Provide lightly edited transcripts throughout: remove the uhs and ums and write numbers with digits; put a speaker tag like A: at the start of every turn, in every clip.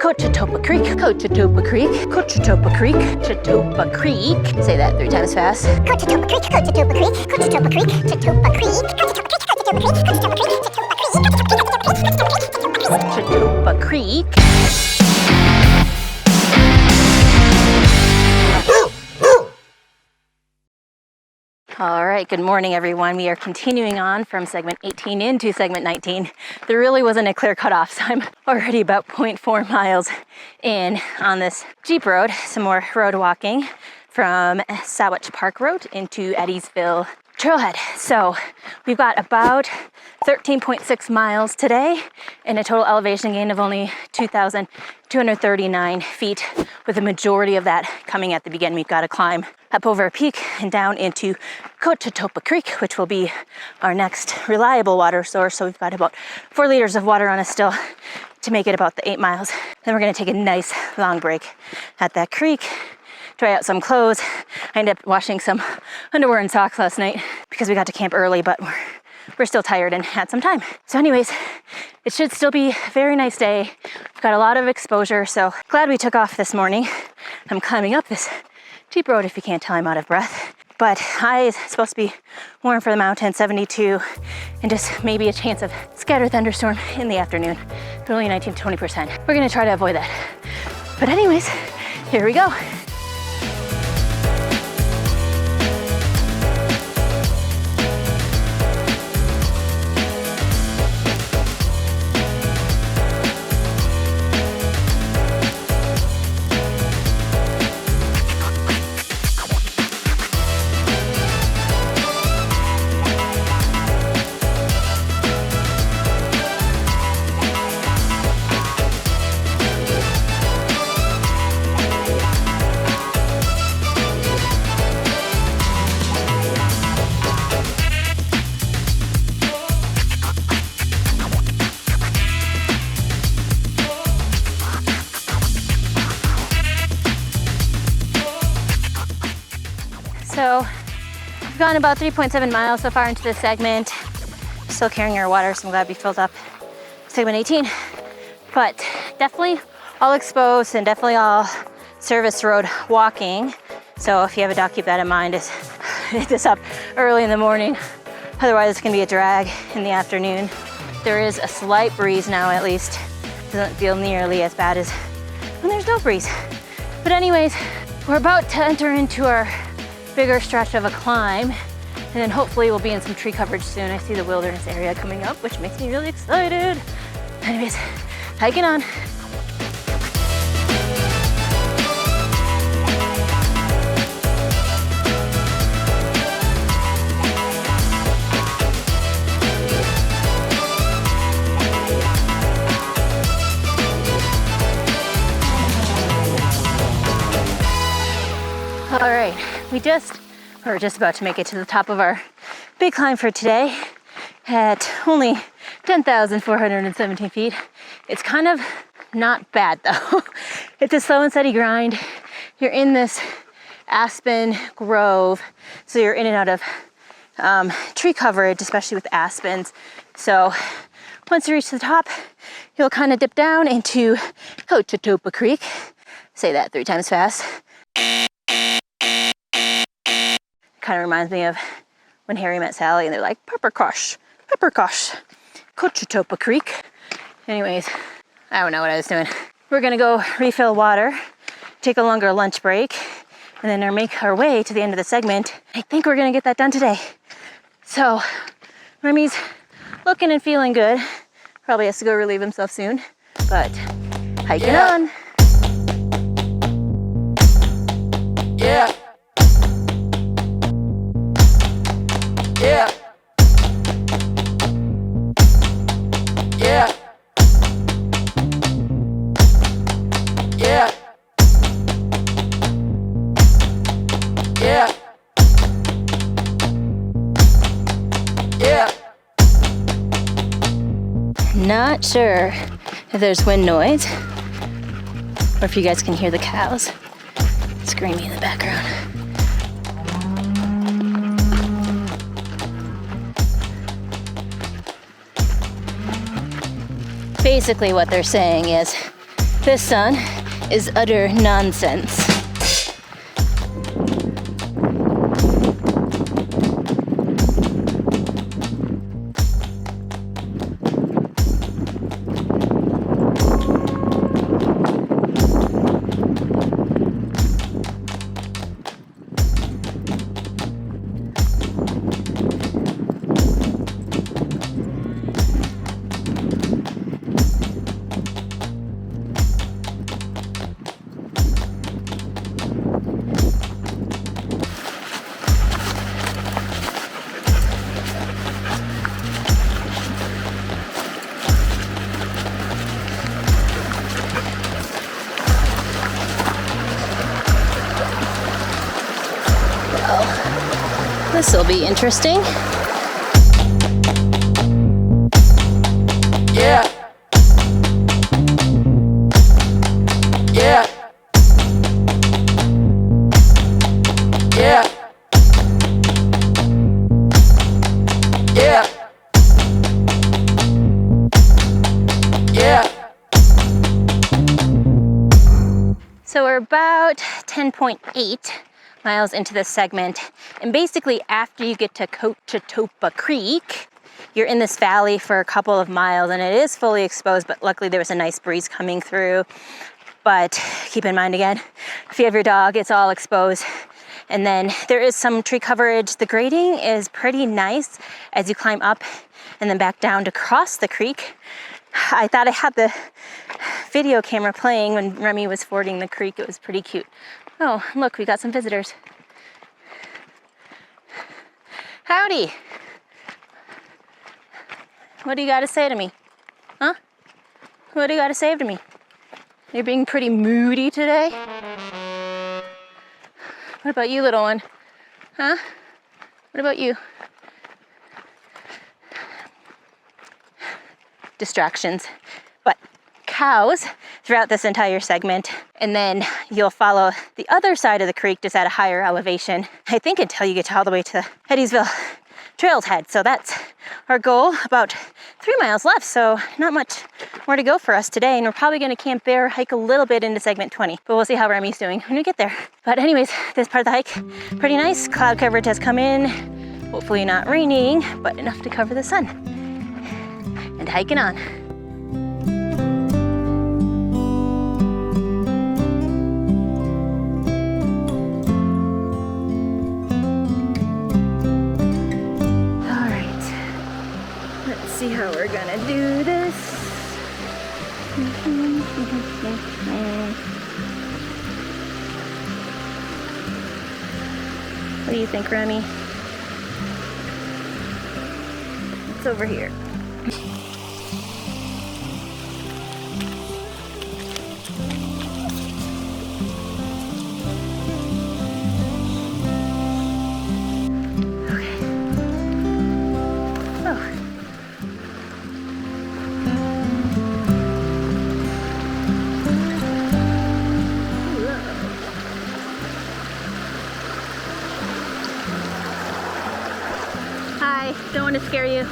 A: Cochetopa Creek, Cochetopa Creek, Cochetopa Creek, Cochetopa Creek. Say that 3 times fast.
B: Cochetopa Creek, Cochetopa Creek, Cochetopa Creek, Cochetopa Creek, Cochetopa Creek, Cochetopa Creek, Cochetopa Creek,
A: Cochetopa Creek. All right, good morning everyone. We are continuing on from segment 18 into segment 19. There really wasn't a clear cutoff, so I'm already about 0.4 miles in on this Jeep road. Some more road walking from Saguache Park Road into Eddiesville Trailhead. So we've got about 13.6 miles today and a total elevation gain of only 2,239 feet, with the majority of that coming at the beginning. We've got to climb up over a peak and down into Cochetopa Creek, which will be our next reliable water source. So we've got about 4 liters of water on us still to make it about the 8 miles. Then we're going to take a nice long break at that creek, try out some clothes. I ended up washing some underwear and socks last night because we got to camp early, but we're still tired and had some time. So anyways, it should still be a very nice day. We've got a lot of exposure, so glad we took off this morning. I'm climbing up this Jeep road. If you can't tell, I'm out of breath. But high is supposed to be warm for the mountain, 72, and just maybe a chance of scattered thunderstorm in the afternoon. But only 19 to 20%. We're gonna try to avoid that. But anyways, here we go. So we've gone about 3.7 miles so far into this segment. Still carrying our water, so I'm glad we filled up segment 18. But definitely all exposed and definitely all service road walking. So if you have a dog, keep that in mind. Is hit this up early in the morning. Otherwise it's gonna be a drag in the afternoon. There is a slight breeze now, at least. Doesn't feel nearly as bad as when there's no breeze. But anyways, we're about to enter into our bigger stretch of a climb, and then hopefully we'll be in some tree coverage soon. I see the wilderness area coming up, which makes me really excited. Anyways, hiking on. All right, we're just about to make it to the top of our big climb for today at only 10,417 feet. It's kind of not bad though. It's a slow and steady grind. You're in this aspen grove, so you're in and out of tree coverage, especially with aspens. So once you reach the top, you'll kind of dip down into Cochetopa Creek. Say that 3 times fast. Kind of reminds me of when Harry met Sally and they're like, pepper crush, Cochetopa Creek. Anyways, I don't know what I was doing. We're gonna go refill water, take a longer lunch break, and then make our way to the end of the segment. I think we're gonna get that done today. So, Remy's looking and feeling good. Probably has to go relieve himself soon, but hiking on.
C: Yeah. Yeah. Yeah. Yeah. Yeah. Yeah.
A: Not sure if there's wind noise or if you guys can hear the cows screaming in the background. Basically what they're saying is This sun is utter nonsense. This will be interesting.
C: Yeah. Yeah. Yeah. Yeah. Yeah.
A: So we're about 10.8 miles into this segment, and basically after you get to Cochetopa Creek, you're in this valley for a couple of miles, and it is fully exposed, but luckily there was a nice breeze coming through. But keep in mind again, if you have your dog, it's all exposed. And then there is some tree coverage. The grading is pretty nice as you climb up and then back down to cross the creek. I thought I had the video camera playing when Remy was fording the creek. It was pretty cute. Oh, look, we got some visitors. Howdy. What do you got to say to me? Huh? What do you got to say to me? You're being pretty moody today. What about you, little one? Huh? What about you? Distractions. But cows throughout this entire segment, and then you'll follow the other side of the creek just at a higher elevation, I think, until you get all the way to Eddiesville Trailhead. So that's our goal. About 3 miles left, so not much more to go for us today, and we're probably going to camp there, hike a little bit into segment 20, but we'll see how Remy's doing when we get there. But anyways, this part of the hike, pretty nice. Cloud coverage has come in, hopefully not raining, but enough to cover the sun. And hiking on. See how we're gonna do this. What do you think, Remy? It's over here. Don't want to scare you.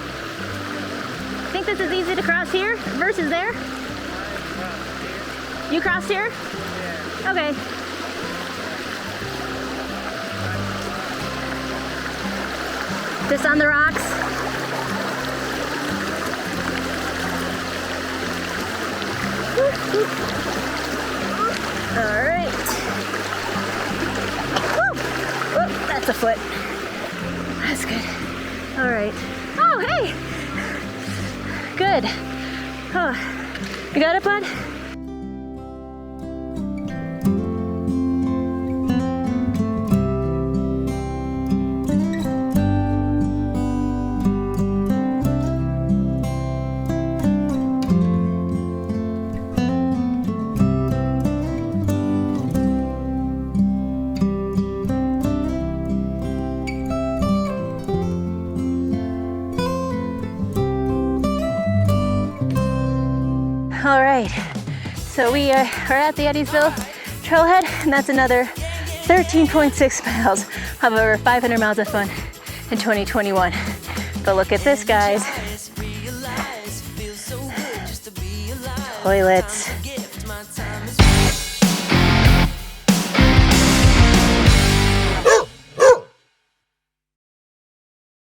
A: Think this is easy to cross here versus there? You crossed here? Yeah. Okay. Just on the rocks? All right. Woo! Oh, that's a foot. That's good. All right. Oh, hey. Good. Oh, you got it, bud? All right, so we are at the Eddiesville Trailhead, and that's another 13.6 miles of over 500 miles of fun in 2021. But look at this, guys. Toilets.
D: my time is